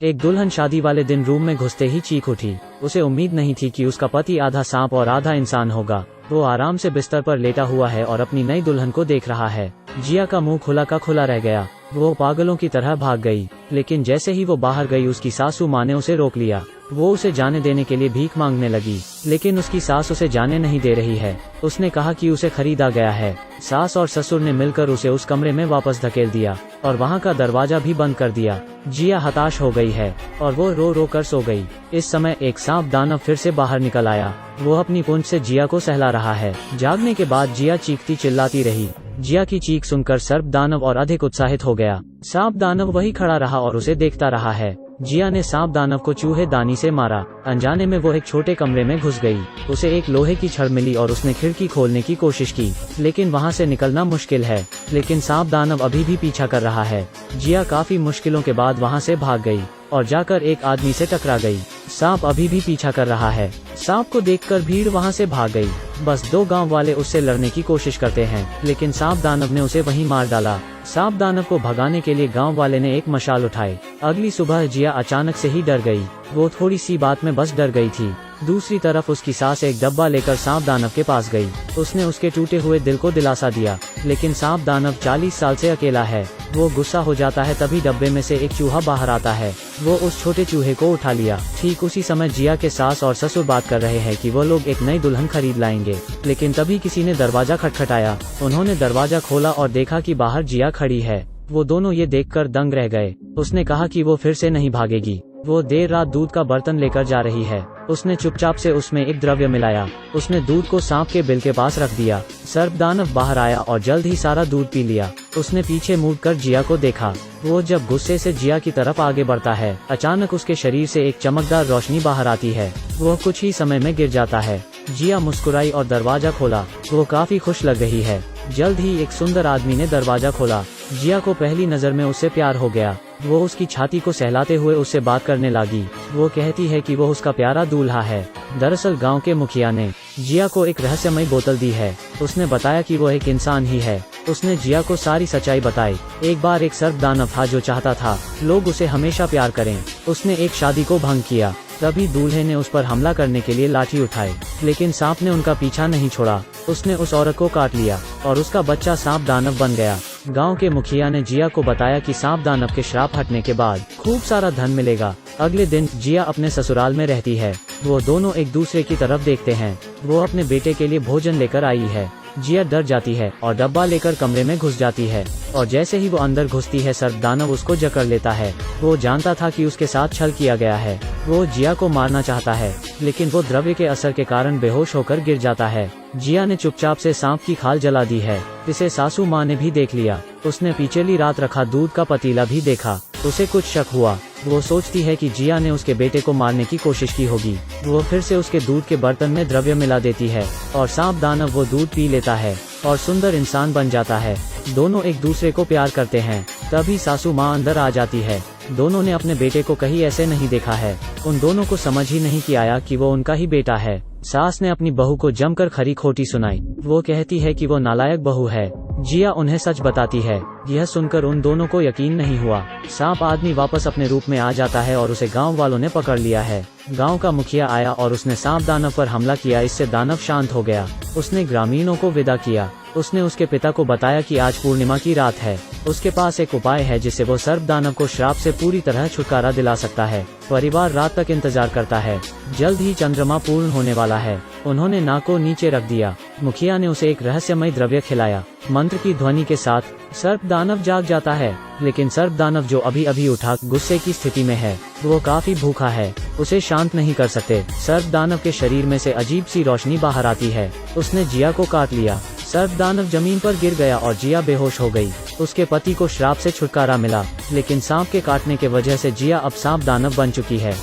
एक दुल्हन शादी वाले दिन रूम में घुसते ही चीख उठी। उसे उम्मीद नहीं थी कि उसका पति आधा सांप और आधा इंसान होगा। वो आराम से बिस्तर पर लेटा हुआ है और अपनी नई दुल्हन को देख रहा है। जिया का मुंह खुला का खुला रह गया। वो पागलों की तरह भाग गई, लेकिन जैसे ही वो बाहर गई उसकी सासू माँ ने उसे रोक लिया। वो उसे जाने देने के लिए भीख मांगने लगी, लेकिन उसकी सास उसे जाने नहीं दे रही है। उसने कहा कि उसे खरीदा गया है। सास और ससुर ने मिलकर उसे उस कमरे में वापस धकेल दिया और वहाँ का दरवाजा भी बंद कर दिया। जिया हताश हो गई है और वो रो रो कर सो गई। इस समय एक सांप दानव फिर से बाहर निकल आया। वो अपनी पूंछ से जिया को सहला रहा है। जागने के बाद जिया चीखती चिल्लाती रही। जिया की चीख सुनकर सर्प दानव और अधिक उत्साहित हो गया। सांप दानव वही खड़ा रहा और उसे देखता रहा है। जिया ने सांप दानव को चूहे दानी से मारा। अनजाने में वो एक छोटे कमरे में घुस गई। उसे एक लोहे की छड़ मिली और उसने खिड़की खोलने की कोशिश की, लेकिन वहां से निकलना मुश्किल है। लेकिन सांप दानव अभी भी पीछा कर रहा है। जिया काफी मुश्किलों के बाद वहां से भाग गई और जाकर एक आदमी से टकरा गई। सांप अभी भी पीछा कर रहा है। सांप को देखकर भीड़ वहां से भाग गई। बस 2 गांव वाले उससे लड़ने की कोशिश करते हैं, लेकिन सांप दानव ने उसे वहीं मार डाला। सांप दानव को भगाने के लिए गांव वाले ने एक मशाल उठाई। अगली सुबह जिया अचानक से ही डर गई। वो थोड़ी सी बात में बस डर गई थी। दूसरी तरफ उसकी सास एक डब्बा लेकर सांप दानव के पास गई। उसने उसके टूटे हुए दिल को दिलासा दिया, लेकिन सांप दानव 40 साल से अकेला है। वो गुस्सा हो जाता है, तभी डब्बे में से एक चूहा बाहर आता है। वो उस छोटे चूहे को उठा लिया। ठीक उसी समय जिया के सास और ससुर बात कर रहे हैं कि वो लोग एक नई दुल्हन खरीद लाएंगे, लेकिन तभी किसी ने दरवाजा खटखटाया। उन्होंने दरवाजा खोला और देखा कि बाहर जिया खड़ी है। वो दोनों ये देखकर दंग रह गए। उसने कहा कि वो फिर से नहीं भागेगी। वो देर रात दूध का बर्तन लेकर जा रही है। उसने चुपचाप से उसमें एक द्रव्य मिलाया। उसने दूध को सांप के बिल के पास रख दिया। सर्प दानव बाहर आया और जल्द ही सारा दूध पी लिया। उसने पीछे मुड़कर जिया को देखा। वो जब गुस्से से जिया की तरफ आगे बढ़ता है, अचानक उसके शरीर से एक चमकदार रोशनी बाहर आती है। वो कुछ ही समय में गिर जाता है। जिया मुस्कुराई और दरवाजा खोला। वो काफी खुश लग रही है। जल्द ही एक सुंदर आदमी ने दरवाजा खोला। जिया को पहली नजर में उससे प्यार हो गया। वो उसकी छाती को सहलाते हुए उससे बात करने लगी। वो कहती है कि वो उसका प्यारा दूल्हा है। दरअसल गांव के मुखिया ने जिया को एक रहस्यमय बोतल दी है। उसने बताया कि वो एक इंसान ही है। उसने जिया को सारी सच्चाई बताई। एक बार एक सर्प दानव था जो चाहता था लोग उसे हमेशा प्यार करें। उसने एक शादी को भंग किया। तभी दूल्हे ने उस पर हमला करने के लिए लाठी उठाई, लेकिन सांप ने उनका पीछा नहीं छोड़ा। उसने उस औरत को काट लिया और उसका बच्चा सांप दानव बन गया। गांव के मुखिया ने जिया को बताया कि सांप दानव के श्राप हटने के बाद खूब सारा धन मिलेगा। अगले दिन जिया अपने ससुराल में रहती है। वो दोनों एक दूसरे की तरफ देखते हैं। वो अपने बेटे के लिए भोजन लेकर आई है। जिया डर जाती है और डब्बा लेकर कमरे में घुस जाती है, और जैसे ही वो अंदर घुसती है सर्प दानव उसको जकड़ लेता है। वो जानता था कि उसके साथ छल किया गया है। वो जिया को मारना चाहता है, लेकिन वो द्रव्य के असर के कारण बेहोश होकर गिर जाता है। जिया ने चुपचाप से सांप की खाल जला दी है। इसे सासू माँ ने भी देख लिया। उसने पिछली रात रखा दूध का पतीला भी देखा। उसे कुछ शक हुआ। वो सोचती है कि जिया ने उसके बेटे को मारने की कोशिश की होगी। वो फिर से उसके दूध के बर्तन में द्रव्य मिला देती है और सांप दानव वो दूध पी लेता है और सुंदर इंसान बन जाता है। दोनों एक दूसरे को प्यार करते हैं। तभी सासू माँ अंदर आ जाती है। दोनों ने अपने बेटे को कहीं ऐसे नहीं देखा है। उन दोनों को समझ ही नहीं आया कि वो उनका ही बेटा है। सास ने अपनी बहू को जमकर खरी खोटी सुनाई। वो कहती है कि वो नालायक बहू है। जिया उन्हें सच बताती है। यह सुनकर उन दोनों को यकीन नहीं हुआ। सांप आदमी वापस अपने रूप में आ जाता है और उसे गांव वालों ने पकड़ लिया है। गांव का मुखिया आया और उसने सांप दानव पर हमला किया। इससे दानव शांत हो गया। उसने ग्रामीणों को विदा किया। उसने उसके पिता को बताया कि आज पूर्णिमा की रात है। उसके पास एक उपाय है जिससे वो सर्प दानव को श्राप से पूरी तरह छुटकारा दिला सकता है। परिवार रात तक इंतजार करता है। जल्द ही चंद्रमा पूर्ण होने वाला है। उन्होंने नाक को नीचे रख दिया। मुखिया ने उसे एक रहस्यमय द्रव्य खिलाया। मंत्र की ध्वनि के साथ सर्प दानव जाग जाता है, लेकिन सर्प दानव जो अभी अभी उठा गुस्से की स्थिति में है। वो काफी भूखा है। उसे शांत नहीं कर सकते। सर्प दानव के शरीर में से अजीब सी रोशनी बाहर आती है। उसने जिया को काट लिया। सर्प दानव जमीन पर गिर गया और जिया बेहोश हो गई। उसके पति को श्राप से छुटकारा मिला, लेकिन सांप के काटने के वजह से जिया अब सांप दानव बन चुकी है।